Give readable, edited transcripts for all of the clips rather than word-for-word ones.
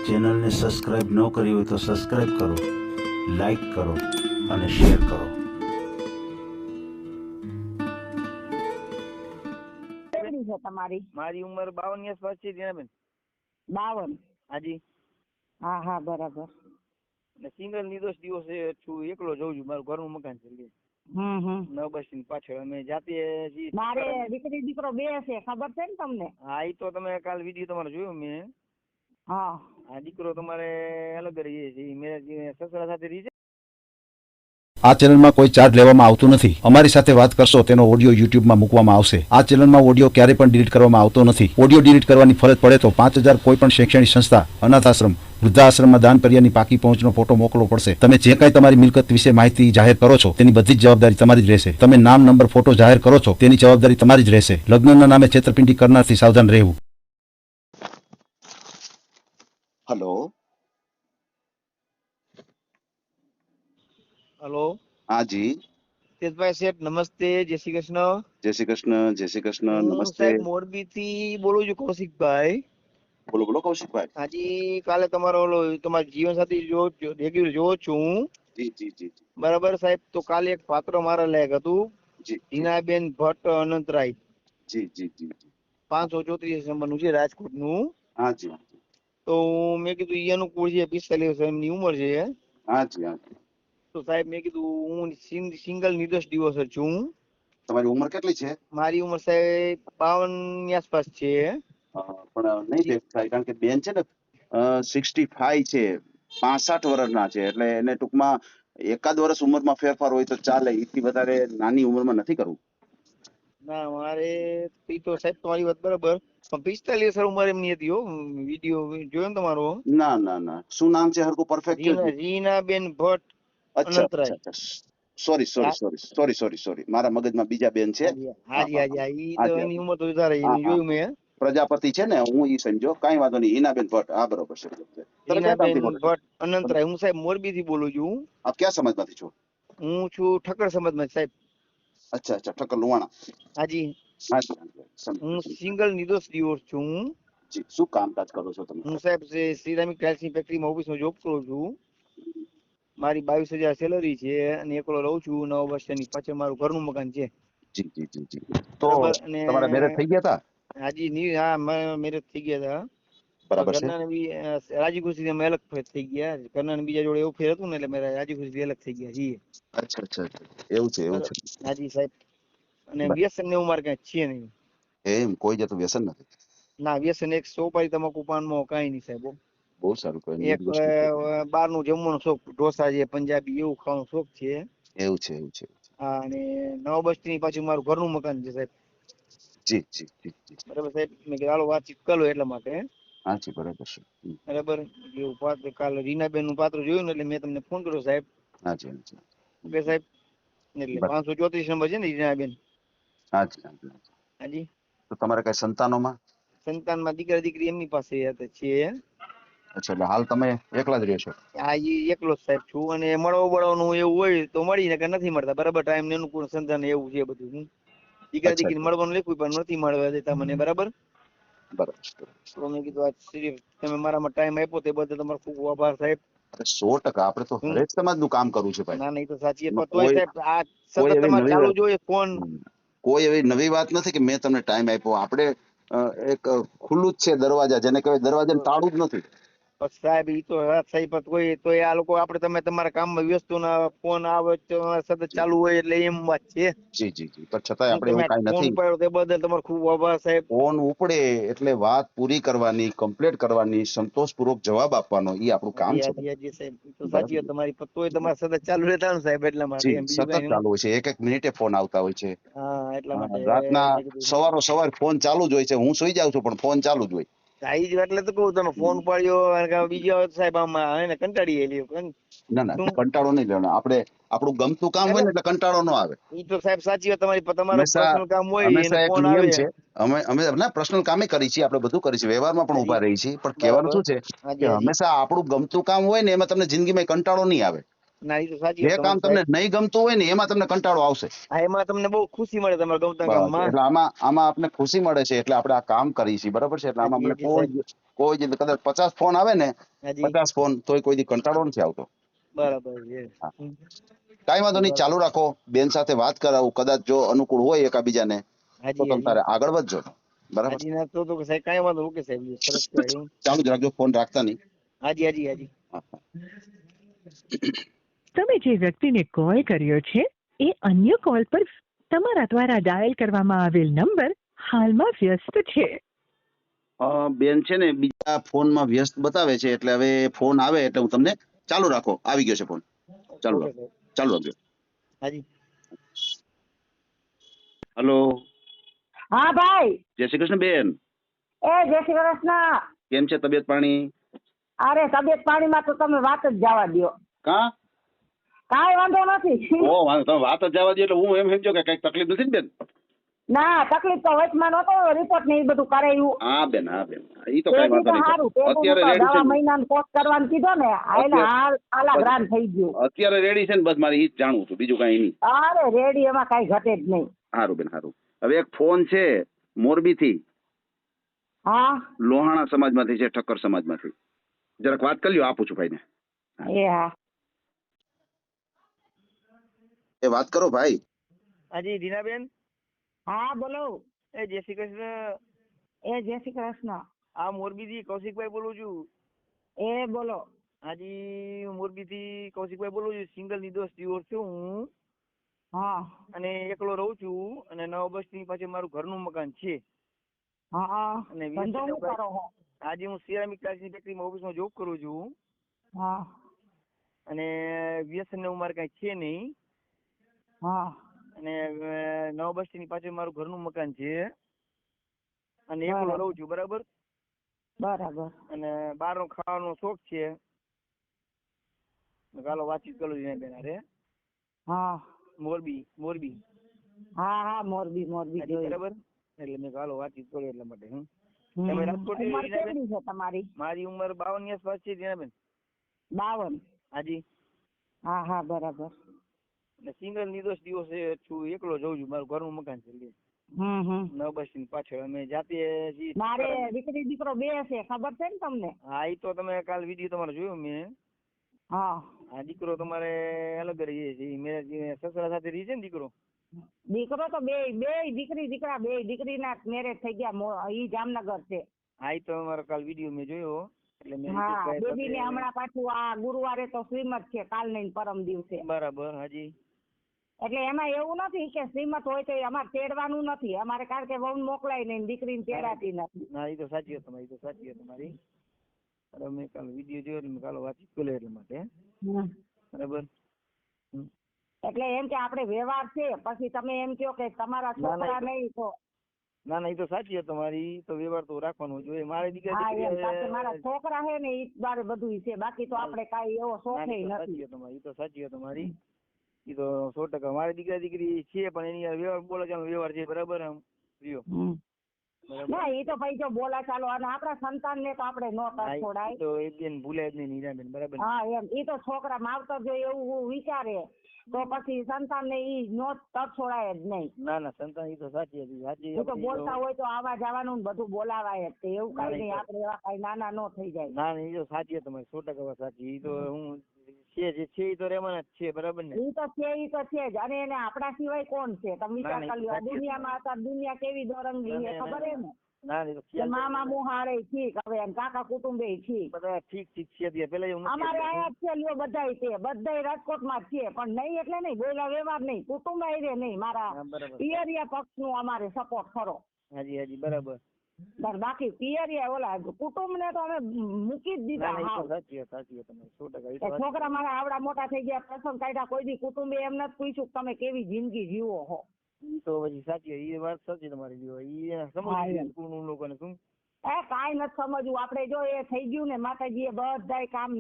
ચેનલને સબસ્ક્રાઇબ ન કરી હોય તો સબસ્ક્રાઇબ કરો, લાઈક કરો અને શેર કરો. કેટલી છે તમારી? મારી ઉંમર 52 ની આસપાસ છે જીનાબેન. 52? હાજી. હા હા બરાબર. સિંગલ નિર્દોષ દિવસ છું, એકલો જઉં છું. મારું ઘરનું મકાન છે. નવ બસ ની પાછળ અમે જાતે મારે દીકરી દીકરો બે છે, ખબર છે ને તમને? હા, એ તો તમે કાલ વિડીયો તમારો જોયો મેં. હા. આ દીકરો તમારે અલગ રહી છે, મેં સસરા સાથે રહી છે. આ ચેનલમાં કોઈ ચાર્જ લેવામાં આવતું નથી. અમારી સાથે વાત કરશો તેનો ઓડિયો યુટ્યુબમાં મૂકવામાં આવશે. આ ચેનલમાં ઓડિયો ક્યારેય પણ ડિલીટ કરવામાં આવતો નથી. ઓડિયો ડિલીટ કરવાની ફરજ પડે તો 5000 કોઈ પણ શૈક્ષણિક સંસ્થા, અનાથ આશ્રમ, વૃદ્ધાશ્રમમાં દાન કર્યાની પાકી પહોંચનો ફોટો મોકલવો પડશે. તમે જે કાંઈ તમારી મિલકત વિશે માહિતી જાહેર કરો છો તેની બધી જ જવાબદારી તમારી જ રહેશે. તમે નામ, નંબર, ફોટો જાહેર કરો છો તેની જવાબદારી તમારી જ રહેશે. લગ્નના નામે છેતરપિંડી કરનારથી સાવધાન રહેવું. हेलो. હલો. हाँ जी. તેજભાઈ શેઠ, નમસ્તે. જય શ્રી કૃષ્ણ. जय श्री कृष्ण. जय श्री कृष्ण. હું नमस्ते. સાહેબ મોરબી થી બોલું છું, કૌશિકભાઈ. बोलो बोलो कौशिक भाई. હાજી, કાલે તમારો તમારા જીવનસાથી રેગ્યુલર જોઉં છું. जी जी जी जी બરાબર સાહેબ. તો કાલે એક પાત્ર મારા લાયક હતું, जी जी હિનાબેન ભટ્ટ અનંતરાય. जी जी जी जी 534 નંબરનું છે, રાજકોટનું. हाँ जी हाँ जी તો મેં કીધું ઈ અનુકૂળ છે, 45 વર્ષ એમની ઉંમર છે. हाँ जी हाँ जी. તો સાહેબ મેં કીધું હું સિંગલ નિર્દોષ દિવસ જ છું. તમારી ઉંમર કેટલી છે? મારી ઉંમર સાહેબ 52 ની આસપાસ છે. પણ નહીં ભેગું થાય કારણ કે બેન છે ને 65 છે, 65 વર્ષના છે, એટલે એને ટૂંકમાં એકાદ વર્ષ ઉંમરમાં ફેરફાર હોય તો ચાલે. એથી વધારે નાની ઉંમરમાં નથી કરવું. ના, મારે ઈ તો સાહેબ તમારી વાત બરાબર, પણ 45 વર્ષ ઉંમર એમની હતી. હો, વિડીયો જોયો ને તમારો? ના ના ના, શું નામ છે હરકું પરફેક્ટ? રીનાબેન ભટ્ટ અચ્છા અનંતરાય. અચ્છા અચ્છા. સોરી મારા મગજમાં બીજા બેન છે. હાજી હાજી હાજી હા, ઈ તો હાજી એની હાજી. ઉંમર તો વધારે, હા એની હા, જોયું મેં. પ્રજાપતિ છે ને, હું ઈ સમજો, કાંઈ વાંધો નહીં. હિનાબેન ભટ્ટ, હા બરોબર છે. તમે ક્યાં રીનાબેન ગામથી બોલો છો? ભટ્ટ અનંતરાય. હું સાહેબ મોરબી થી બોલું છું. આપ ક્યાં સમાજમાંથી છો? હું છું ઠક્કર સમાજમાં સાહેબ. અચ્છા અચ્છા, ઠક્કર લુહાણા. હાજી. હાજી હાજી, હું સમજો. સિંગલ નિર્દોષ દિવસ છું. જી, શું કામકાજ કરો છો તમે? હું સાહેબ સિરામિક ટાઇલ્સની ફેક્ટરીમાં ઓફિસમાં જોબ કરું છું. મારી 22,000 સેલરી છે અને એકલો રહું છું. 9 વર્ષની પાછળ મારું ઘરનું મકાન છે. જી જી જી જી. તો બરાબર. અને તમારા મેરેજ થઈ ગયા હતા? હાજી હા, મેરેજ થઈ ગયા હતા. બરાબર છે. ઘરના બી રાજી ખુશી અમે અલગ થઈ ગયા. ઘરના બીજા જોડે એવું ફેર હતું ને, એટલે મેં રાજી ખુશી અલગ થઈ ગયા છીએ. અચ્છા અચ્છા અચ્છા. એવું છે એવું છે. હાજી સાહેબ. અને બરાબર. વ્યસન ને એવું મારે કઈ છે નહીં. એમ કોઈ જતું વ્યસન નથી? ના, વ્યસન એક સોપારી તમાકુ પાનમાં કઈ નહીં સાહેબ. બહુ સારું કહેવાય. એક બહારનું જમવાનું શોખ, ઢોસા છે, પંજાબી એવું ખાવાનું શોખ છે. એવું છે એવું છે. હા, અને નવ બસ્તી પાછું મારું ઘરનું મકાન છે સાહેબ. જી જી જી જી. બરાબર સાહેબ. મેં કીધું હાલો વાતચીત કરો એટલા માટે. હા જી, બરાબર છે. બરાબર. એવું પાત્ર કાલે રીનાબેન નું પાત્ર જોયું ને, એટલે મેં તમને ફોન કર્યો સાહેબ. હા જી હા જી. ઓકે સાહેબ. એટલે 534 નંબર છે ને રીનાબેન? હા જી હા જી. હાજી. તો તમારે કઈ સંતાનોમાં? સંતાનમાં દીકરા દીકરી એમની પાસે છે. અચ્છા, એટલે હાલ તમે એકલા જ રહ્યો છો? હા, ઈ એકલો જ સાહેબ છું. અને મળવાનું એવું હોય તો મળી, ને કે નથી મળતા. બરાબર, ટાઈમ ને અનુકૂળ સંધાન એવું છે બધું. દીકરા અચ્છા દીકરી મળવાનું લખ્યું પણ નથી મળવા દેતા મને. બરાબર. બરાબર છે. તો મેં કીધું તમે મારામાં ટાઈમ આપ્યો તે બદલ તમારો ખૂબ આભાર સાહેબ. 100% આપણે તો હરેક સમાજનું કામ કરવું છે ભાઈ. ના નહીં તો સાચી એમાં તોય સાહેબ આ કોઈ સતત એવી તમારે નવી ચાલુ વાત, જોઈએ ફોન. કોઈ એવી નવી વાત નથી કે મેં તમને ટાઈમ આપ્યો. આપણે એક ખુલ્લું જ છે દરવાજા, જેને કહેવાય દરવાજાને તાળું જ નથી. સાહેબ ઈ તો વાત સહી, પણ કોઈ તો આ લોકો આપણે તમે તમારા કામમાં વ્યસ્ત ના ફોન આવે તો સતત ચાલુ હોય એટલે એમ વાત છે. જી જી જી. પણ છતાંય આપણે તમે એવું કાંઈ ફોન નથી. ઉપાડ્યો તે બદલ તમારો ખૂબ આભાર સાહેબ. ફોન ઉપડે એટલે વાત પૂરી કરવાની, કમ્પ્લીટ કરવાની, સંતોષપૂર્વક જવાબ આપવાનો, એ આપણું કામ છે. હાજી સાહેબ. તો સાચી વાત બરાબર. તમારી, પણ તોય તમારે સતત ચાલુ રહેતા ને સાહેબ, એટલા માટે જી, એમ, બીજું સતત કઈ નહીં. ચાલુ હોય છે. એક એક મિનિટે ફોન આવતા હોય છે. હા, એટલા માટે રાતના મેં કીધું સવાર ફોન ચાલુ જ હોય છે. હું સુઈ જાઉં છું પણ ફોન ચાલુ જ હોય. ઈ જ એટલે તો કહું, તમે ફોન ઉપાડ્યો અને બીજા સાહેબ આમાં એને કંટાળી ગયેલી. ના ના, શું કંટાળો નહીં લેવાનો. આપણે આપણું ગમતું કામ હોય ને એટલે કંટાળો ન આવે. ઈ તો સાહેબ સાચી વાત તમારી, પણ તમારો હંમેશા પર્સનલ કામ હોય એને હંમેશા એક ફોન નિયમ આવે. છે. અમે અમે ના પર્સનલ કામે કરી છીએ, આપણે બધું કરી છીએ, વ્યવહારમાં પણ હાજી. ઉભા રહી છીએ. પણ કહેવાનું બરાબર. શું છે હાજી કે હાજી. હંમેશા આપણું ગમતું કામ હોય ને એમાં તમને જિંદગીમાં કંટાળો નહીં આવે. ના એ તો સાચી જે વાત કામ તમારી તમને નહીં ગમતું હોય ને એમાં તમને કંટાળો આવશે. હા એમાં તમને બહુ ખુશી મળે તમારા ગમતા બસ કામમાં. એટલે આમાં આપણે ખુશી મળે છે એટલે આપણે આ કામ કરીએ છીએ, બરાબર છે. એટલે આમાં હાજી મને હાજી સાહેબ. કોઈ જ કદાચ 50 ફોન આવે ને, હાજી 50 ફોન તોય કોઈ દી કંટાળો નથી આવતો. બરાબર છે. હા. કાંઈ વાંધો નહીં, ચાલુ રાખો. બેન સાથે વાત કરાવું, કદાચ જો અનુકૂળ હોય એકાબીજાને તો હાજી તમે હાજી તારે આગળ વધજો, બરાબર. હાજી ના તો સાહેબ કાંઈ વાંધો ઓકે સાહેબ સરસ કહેવાય. ચાલુ જ રાખજો, ફોન રાખતા નહીં. હાજી હાજી હાજી. હા, હા. તમે જે વ્યક્તિને કોલ કર્યો છે એ અન્ય કોલ પર તમારા દ્વારા ડાયલ કરવામાં આવેલ નંબર હાલમાં વ્યસ્ત છે. બેન છે ને બીજા ફોનમાં વ્યસ્ત બતાવે છે, એટલે હવે ફોન આવે એટલે હું તમને ચાલુ રાખો. આવી ગયો છે ફોન, ચાલુ ઓકે રાખો, સાહેબ. ચાલુ રાખજો. હાજી. હલો, હા ભાઈ. જય શ્રી કૃષ્ણ બેન. એ જય શ્રી કૃષ્ણ. કેમ છે તબિયત પાણી? અરે તબિયત પાણીમાં તો તમે વાત જ જવા દો. કા કાંઈ વાંધો નથી. ઓ વાંધો, તમે વાત જ જવા દો એટલે હું એમ સમજો કે કઈક તકલીફ નથી ને બેન? ના તકલીફ તો વચમાં નતો, રિપોર્ટ ને એ બધું કરાયું. હા બેન, હા બેન, ઈ તો કઈ વાંધો નહીં. સારું અત્યારે રેડી છે દવા ને? મહિનાનો કોર્સ કરવાનું કીધો ને એટલે આલા ગ્રાન થઈ ગયું. અત્યારે રેડી છે ને? બસ મારે ઈ જ જાણવું હતું, બીજું કઈ નહીં. અરે રેડી એમાં કઈ ઘટે જ નહીં. સારું બેન, સારું. હવે એક ફોન છે મોરબી થી, હા લોહાણા સમાજમાંથી છે, ઠક્કર સમાજમાંથી. જરાક વાત કરી લ્યો, આપું છું ભાઈને. એ હા એ વાત કરો ભાઈ. હાજી દીનાબેન. હા બોલો. એ જય શ્રી કૃષ્ણ. એ જય શ્રી કૃષ્ણ. આ મોરબીથી કૌશિકભાઈ બોલું છું. એ બોલો. હાજી હું મોરબીથી કૌશિકભાઈ બોલું છું. સિંગલ નિર્દોષ ડિવોર્સ છું હું, હા અને એકલો રહું છું, અને 9 ઓગસ્ટની પાછળ મારું ઘરનું મકાન છે. હા અને ધંધો શું કરો છો? આજે હું સિરામિક ટાઇલ્સની ફેક્ટરીમાં ઓફિસમાં જોબ કરું છું, હા અને વ્યસન ને એવું મારે કઈ છે નહીં, હા અને 9 ઓગસ્ટની પાછળ મારું ઘરનું મકાન છે, અને એકલો બરાબર. રહું છું, બરાબર. બરાબર. અને બહારનો ખાવાનો શોખ છે. ચાલો વાતચીત કરું છું બેન હારે. હા મોરબી હા હા મોરબી હાજી, જોઈ. બરાબર. એટલે મેં ચાલો વાતચીત કરું એટલા માટે. હમ. તમે રાજકોટ ઉંમર રીનાબેન? કેટલી છે તમારી? મારી ઉંમર 52 ની આસપાસ છે દીનાબેન. 52. હાજી. હા હા બરાબર. સિંગલ નિર્દોષ દિવસ છું, એકલો જઉં છું, મારું ઘરનું મકાન છે. હમ 9 ઓગસ્ટની પાછળ અમે જાતે છીએ. મારે દીકરી દીકરો બે છે, ખબર છે ને તમને? હા એ તો તમે કાલ વિડીયો તમારો જોયો મેં. હા આ દીકરો તમારે અલગ રહી છે, મેરેજ સસરા સાથે રહી છે ને દીકરો. દીકરો તો બે દીકરી દીકરા બે દીકરીના મેરેજ થઈ ગયા, ઈ જામનગર છે. હા એ તો અમારો કાલ વિડીયો મેં જોયો, એટલે મેં હા કીધું બેબી ને હમણાં પાછું આ ગુરુવારે તો શ્રીમત છે, કાલ નહીં પરમ દિવસે. બરાબર. હાજી. એટલે એમાં એવું નથી કે શ્રીમત હોય તો અમારે તેડવાનું નથી અમારે, કારણ કે વહુ મોકલાય નહીં, દીકરીને તેડાતી નથી. ના એ તો સાચી વાત તમારી, એ તો સાચી વાત તમારી. બરાબર. મેં કાલ વિડીયો જોયો એટલે મેં કાલ વાતચીત કરી એટલા માટે. બરાબર. એટલે એમ કે આપણે વ્યવહાર છે, પછી તમે એમ કહો કે તમારા છોકરા નહીં તો ના એ તો સાચી વાત તમારી, તો વ્યવહાર તો રાખવાનો જોઈએ. મારી દીકરી હા એમ પાછળ મારા છોકરા છે ને ઈ બારે બધું છે, બાકી તો આપણે કાંઈ એવો શોખ નથી. તમારી, એ તો સાચી વાત તમારી, એ તો 100%. મારી દીકરી છે પણ એની વ્યવહાર બોલે ચાલો વ્યવહાર છે, બરાબર. આમ રહ્યો ના એ તો ભાઈ જો બોલા ચાલો, અને આપણા સંતાન ને તો આપણે નો છોડાય તો એ બેન ભૂલે જ નહીં નીરાબેન, બરાબર. હા એમ એ તો છોકરા માવતર જો એવું વિચારે તો પછી સંતાન ને ઈ નો તરછોડાય જ નહીં. ના સંતાન એ તો સાચી હતી, સાચી. એ તો બોલતા હોય તો આવા જવાનું ને બધું બોલાવાય જ, એવું કઈ નહીં આપણે એવા કઈ નાના નો થઈ જાય. ના એ તો સાચી તમારી, 100% સાચી. એ તો હું છે જે છે એ તો રહેવાના જ છે, બરાબર ને. એ તો છે જ, અને એને આપણા સિવાય કોણ છે? તમે વિચાર કરી લો, દુનિયામાં અત્યારે દુનિયા કેવી દોરંગી છે ખબર હે ને? ના એ તો મામા મોહાળે ઠીક, હવે કાકા કુટુંબે ઠીક, બધા ઠીક છે. પેલા અમારે આયા જ છે લ્યો, બધાય છે, બધાય રાજકોટમાં જ છે, પણ નહીં એટલે નહીં, બોલા વ્યવહાર નહીં, કુટુંબ આયરે નહીં, મારા પિયરિયા પક્ષ નું અમારે સપોર્ટ ખરો. હાજી બરાબર. બાકી પિયરિયા ઓલા કુટુંબ ને તો અમે મૂકી જ દીધા. સાચી તમારી, 100%. છોકરા મારા આવડા મોટા થઈ ગયા, પ્રસંગ કાઢ્યા, કોઈ દી કુટુંબે એમ નથી પૂછ્યું કે તમે કેવી જિંદગી જીવો હો. તો પછી સાચી, એ વાત સાચી તમારી. એ સમજ લોકોને શું કાંઈ નથી સમજવું આપણે. જો એ થઈ ગયું ને, માતાજીએ બધાય કામ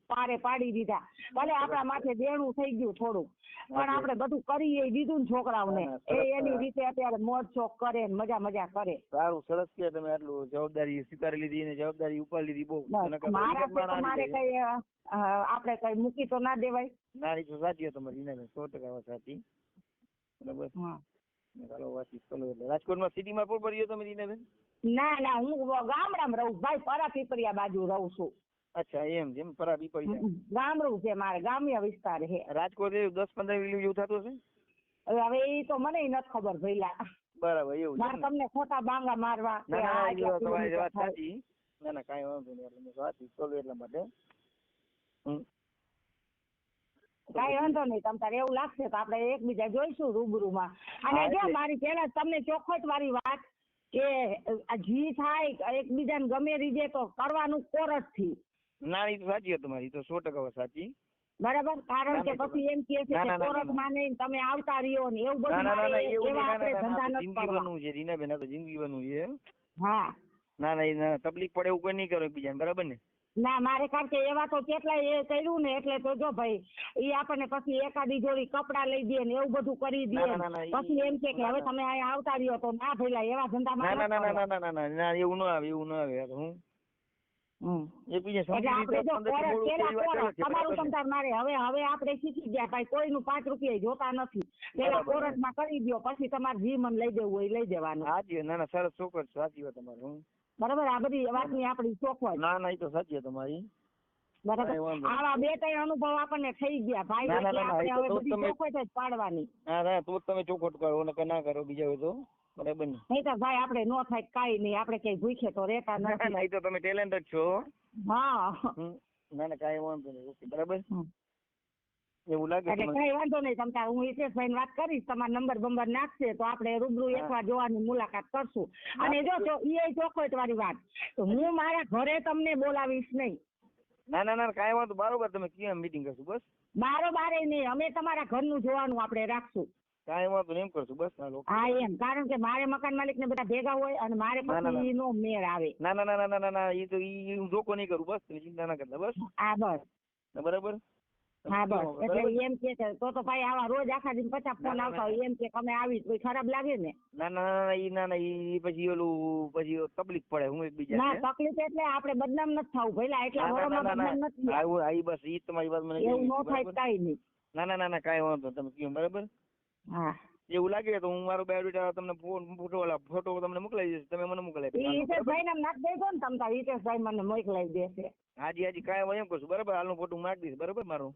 પારે પાડી દીધા. ભલે આપણા માથે દેણું થઈ ગયું થોડું, પણ આપણે બધું કરી દીધું ને છોકરાઓને. એ એની રીતે અત્યારે મોજ શોખ કરે ને મજા કરે. સારું, સરસ કે તમે આટલું જવાબદારી સ્વીકારી લીધી ને જવાબદારી ઉપાડી લીધી. બહુ મારા તમારે કઈ આપણે કઈ મૂકી તો ના દેવાય. ના, એ તો સાચી તમારી રીનાબેન, 100% વાત સાચી. બરાબર. ચાલો વાતચીત કરો. એટલે રાજકોટમાં સિટીમાં પણ પડ્યો તમે રીનાબેન? ના, હું ગામડામાં રહું ભાઈ, પરા પીપરિયા બાજુ રહું છું. અચ્છા, એમ જેમ પરા પીપરિયા ગામડું છે મારે, ગ્રામ્ય વિસ્તાર છે. રાજકોટ 10-15 કિલો જેવું થતું હશે? હવે એ તો મને નથી ખબર ભઈલા. બરાબર, એવું મારે તમને ખોટા બાંગા મારવા. તમારી વાત સાચી. ના, કાંઈ વાંધો નહીં. એટલે વાતચીત કરો એટલા માટે. કાંઈ વાંધો નહીં. તમ તારે એવું લાગશે તો આપણે એકબીજા જોઈશું રૂબરૂમાં. અને જો મારી પેલા તમને ચોખવટ વાળી વાત કે જી થાય એકબીજાને ગમે રીતે તો કરવાનું કોરટ થી. ના, એ તો સાચી તમારી, તો 100% સાચી. બરાબર. કારણ કે પછી એમ કે છે કે કોરટ માં નહીં તમે આવતા રહ્યો ને એવું બધું. એવા આપણે ધંધા નથી કરવાનું છે રીનાબેન, આ તો જિંદગી બનવું છે. હા. ના, તકલીફ પડે એવું કોઈ નહીં કરો એકબીજાને, બરાબર ને? ના, મારે કારણ કે એવા તો કેટલાય એ કર્યું ને, એટલે તો જો ભાઈ એ આપણને પછી એકાદી જોડી કપડા લઈ દે ને એવું બધું કરી દે. પછી એમ કે હવે તમે અહીંયા આવતા રહ્યો તો ના ભઈલા એવા ધંધામાં. ના, એવું ન આવે, એવું ન આવે. હું તમારું તમતાર મારે હવે આપણે શીખી ગયા ભાઈ, કોઈનું 5 રૂપિયા જોતા નથી. પેલા કોરટ માં કરી દો, પછી તમારે જી મન લઈ દેવું હોય લઈ દેવાનું. સાચી. ના, સરસ ચોક્કસ સાચી વાત તમારી. બરાબર. આ બધી વાતની આપણી ચોખવટ. ના, એ તો સાચી તમારી. બરાબર. આવા 2-3 અનુભવ આપણને થઈ ગયા ભાઈ, આપણે હવે બધી ચોખવટ જ પાડવાની. ના, તો તમે ચોખવટ કરો ને ના કરો બીજા હોય તો બરાબર ને. નહીં તો ભાઈ આપણે નો થાય કાંઈ નહીં, આપણે કઈ ભૂખે તો રહેતા નથી. ના, એ તો તમે ટેલેન્ટ જ છો. હા. ના, કાંઈ વાંધો નહીં. બરાબર, એવું લાગે એટલે કઈ વાંધો નહીં. તમતાર હું હિતેશભાઈ વાત કરીશ, તમારો નંબર બંબર નાખશે તો આપણે રૂબરૂ એકવાર જોવાની મુલાકાત કરશું. અને જો એ ચોખવટ વાળી વાત, તો હું મારા ઘરે તમને બોલાવીશ નહીં. ના, કાંઈ વાંધો. બરોબર, તમે કેમ મીટિંગ કરશું? બસ બારે નહીં, અમે તમારા ઘરનું જોવાનું આપણે રાખશું. કાંઈ વાંધો એમ કરશું. બસ. હા એમ, કારણ કે મારે મકાન માલિક ને બધા ભેગા હોય અને મારે પછી નો મેળ આવે. ના, એ તો હું જોકો નહીં કરું. બસ તમે ચિંતા ના કરતા. બસ. હા બસ. બરાબર. હા બસ. એટલે એમ કે તો ભાઈ આવા રોજ આખા દિન 50 ફોન આવતા હોય, એમ કે અમે આવી કોઈ ખરાબ લાગે ને? ના, એ પછી ઓલું પછી તકલીફ પડે. હું એકબીજા ના તકલીફ એટલે આપણે બદનામ નથી થવું ભઈલા, એટલા વરોમાં બદનામ નથી. બસ ઈ તમારી વાત મને એવું ન થાય કાઈ નહીં. ના, કાંઈ વાંધો. તમે કયો બરાબર. હા. એવું લાગે તો હું મારો બાયોડેટા તમને ફોટો તમને મોકલાવી દઈશ, તમે મને મોકલાવી. હિતેશભાઈ નામ નાખ દેજો ને તમતાર, હિતેશભાઈ મને મોકલાવી દેશે. હાજી, કાંઈ એમ કરશું. બરાબર, હાલનો ફોટો નાખી દઈશ. બરાબર મારો.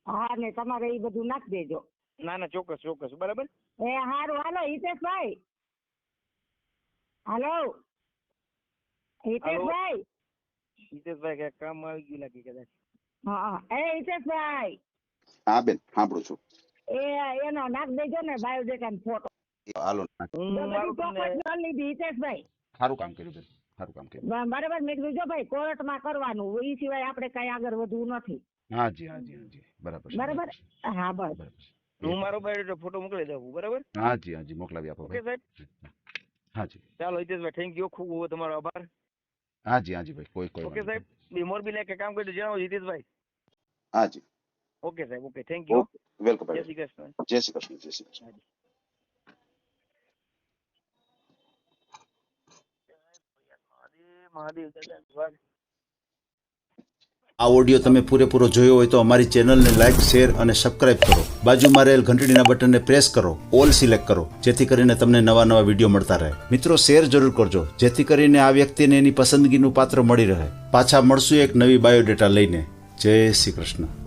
હા, ને તમારે એ બધું નાખી દેજો. ના, ચોક્કસ. બરાબર. એ હારું. હાલો હિતેશભાઈ. હાલો હિતેશભાઈ. ક્યાંક કામ આવી ગયું લાગે કદાચ. હા. એ હિતેશભાઈ. હા બેન, સાંભળું છું. એનો નાખ દેજો ને બાયોડેટા ને ફોટો. હાલો. લીધી હિતેશભાઈ. સારું કામ કર્યું બેન, સારું કામ કર્યું. બરાબર. મેં કીધું જો ભાઈ કોર્ટમાં કરવાનું, એ સિવાય આપણે કઈ આગળ વધવું નથી. હાજી, બરાબર. હા બસ. હું મારો બાયોડેટા ફોટો મોકલી દઉં. બરાબર. હાજી, મોકલાવી આપો. ઓકે સાહેબ. હાજી. ચાલો હિતેશભાઈ, થેન્ક યુ, ખૂબ તમારો આભાર. હાજી ભાઈ, કોઈ ઓકે સાહેબ. મોરબી લાયક કામ કરી જણાવો હિતેશભાઈ. હાજી. ઓકે સાહેબ, ઓકે, થેન્ક યુ. વેલકમ. જય શ્રી કૃષ્ણ. જય શ્રી કૃષ્ણ. મહાદેવ દાદા. આ ઓડિયો તમે પૂરેપૂરો જોયો હોય તો અમારી ચેનલને લાઇક, શેર અને સબસ્ક્રાઇબ કરો. બાજુમાં રહેલ ઘંટડીના બટનને પ્રેસ કરો, ઓલ સિલેક્ટ કરો, જેથી કરીને તમને નવા વિડીયો મળતા રહે. મિત્રો, શેર જરૂર કરજો, જેથી કરીને આ વ્યક્તિને એની પસંદગીનું પાત્ર મળી રહે. પાછા મળશું એક નવી બાયોડેટા લઈને. જય શ્રી કૃષ્ણ.